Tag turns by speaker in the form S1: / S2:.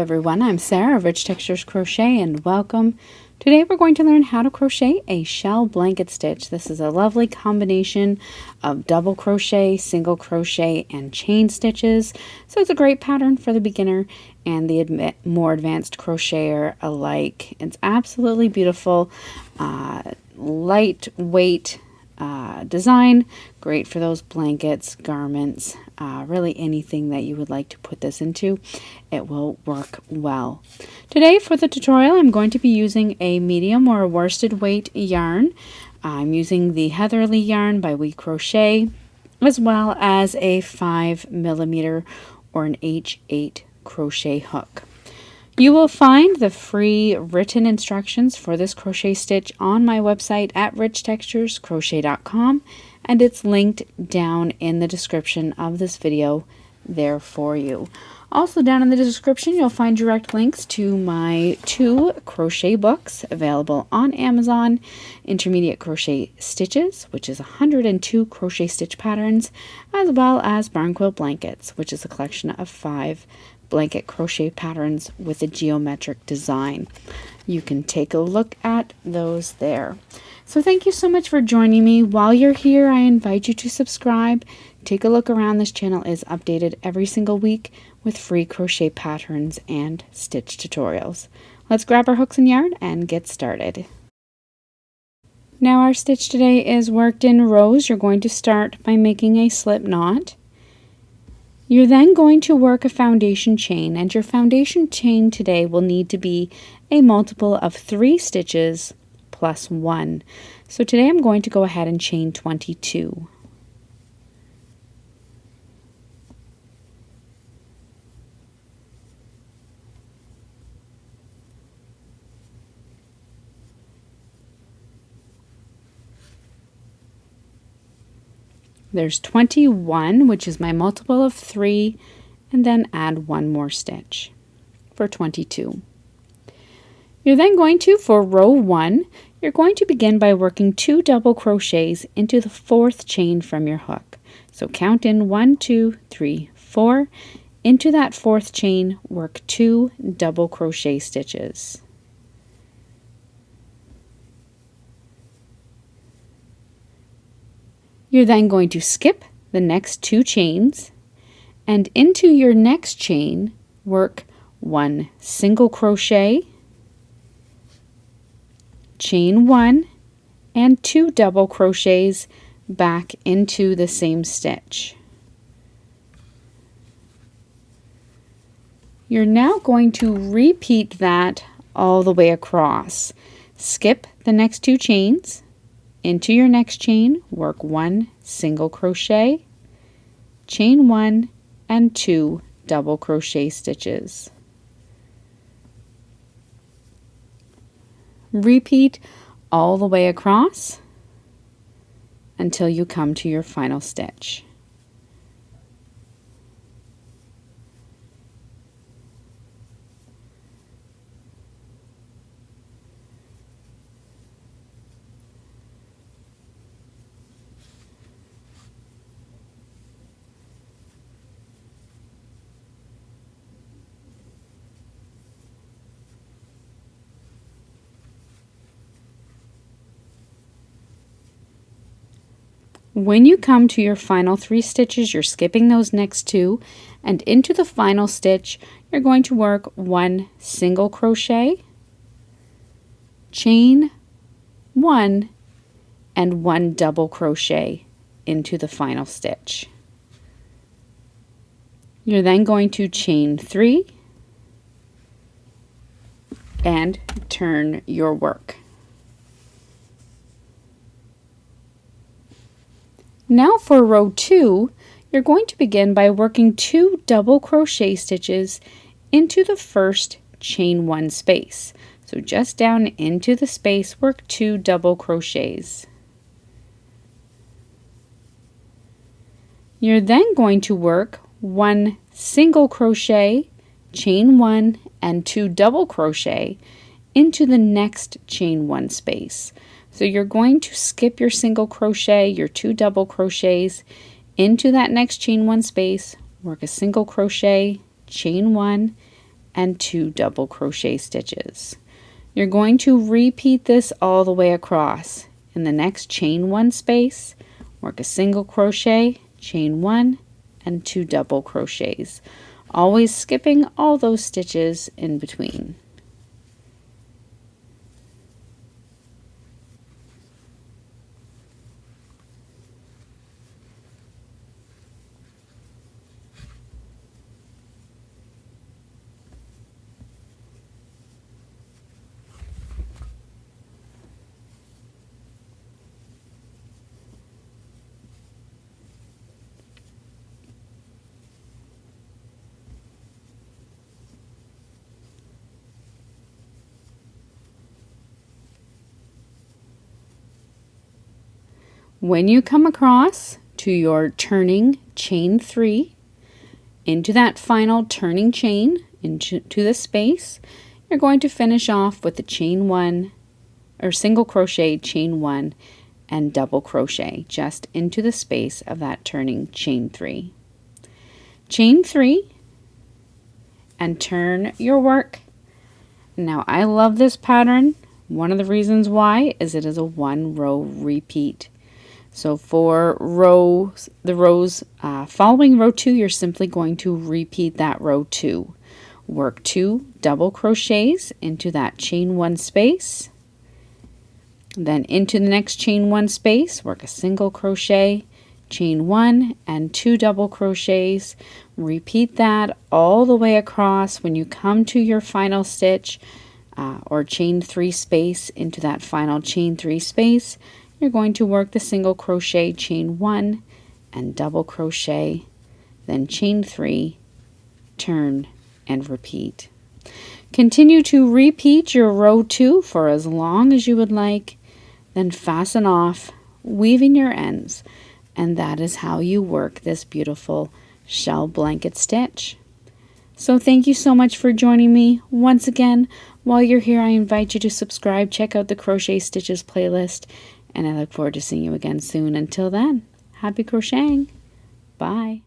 S1: everyone, I'm Sarah of Rich Textures Crochet and welcome. Today we're going to learn how to crochet a shell blanket stitch. This is a lovely combination of double crochet, single crochet, and chain stitches. So it's a great pattern for the beginner and the more advanced crocheter alike. It's absolutely beautiful, lightweight design, great for those blankets, garments, really anything that you would like to put this into. It will work well. Today for the tutorial I'm going to be using a medium or a worsted weight yarn. I'm using the Heatherly yarn by We Crochet, as well as a 5mm or an H8 crochet hook. You will find the free written instructions for this crochet stitch on my website at richtexturescrochet.com, and it's linked down in the description of this video there for you. Also down in the description you'll find direct links to my 2 crochet books available on Amazon, Intermediate Crochet Stitches, which is 102 crochet stitch patterns, as well as Barn Quilt Blankets, which is a collection of 5 blanket crochet patterns with a geometric design. You can take a look at those there. So thank you so much for joining me. While you're here, I invite you to subscribe. Take a look around. This channel is updated every single week with free crochet patterns and stitch tutorials. Let's grab our hooks and yarn and get started. Now our stitch today is worked in rows. You're going to start by making a slip knot. You're then going to work a foundation chain, and your foundation chain today will need to be a multiple of 3 stitches plus 1. So today I'm going to go ahead and chain 22. There's 21, which is my multiple of 3, and then add 1 more stitch for 22. You're then going to, for row 1, you're going to begin by working 2 double crochets into the 4th chain from your hook. So count in 1, 2, 3, 4. Into that 4th chain, work 2 double crochet stitches. You're then going to skip the next 2 chains, and into your next chain work 1 single crochet, chain 1, and 2 double crochets back into the same stitch. You're now going to repeat that all the way across. Skip the next 2 chains. Into your next chain, work 1 single crochet, chain 1, and 2 double crochet stitches. Repeat all the way across until you come to your final stitch. When you come to your final 3 stitches, you're skipping those next 2, and into the final stitch, you're going to work 1 single crochet, chain 1, and 1 double crochet into the final stitch. You're then going to chain 3 and turn your work. Now for row 2, you're going to begin by working 2 double crochet stitches into the first chain 1 space. So just down into the space, work 2 double crochets. You're then going to work 1 single crochet, chain 1, and 2 double crochet into the next chain 1 space. So you're going to skip your single crochet, your 2 double crochets into that next chain 1 space, work a single crochet, chain 1, and 2 double crochet stitches. You're going to repeat this all the way across. In the next chain 1 space, work a single crochet, chain 1, and 2 double crochets, always skipping all those stitches in between. When you come across to your turning chain 3, into that final turning chain, into the space, you're going to finish off with the chain 1, or single crochet, chain 1, and double crochet just into the space of that turning chain 3. Chain 3, and turn your work. Now I love this pattern. One of the reasons why is it is a 1 row repeat. So for the rows following row 2, you're simply going to repeat that row 2. Work 2 double crochets into that chain 1 space. Then into the next chain 1 space, work a single crochet, chain 1, and 2 double crochets. Repeat that all the way across. When you come to your final stitch or chain 3 space into that final chain 3 space, you're going to work the single crochet, chain 1, and double crochet, then chain 3, turn, and repeat. Continue to repeat your row 2 for as long as you would like, then fasten off, weaving your ends, and that is how you work this beautiful shell blanket stitch. So thank you so much for joining me. Once again, while you're here, I invite you to subscribe, check out the Crochet Stitches playlist, and I look forward to seeing you again soon. Until then, happy crocheting. Bye.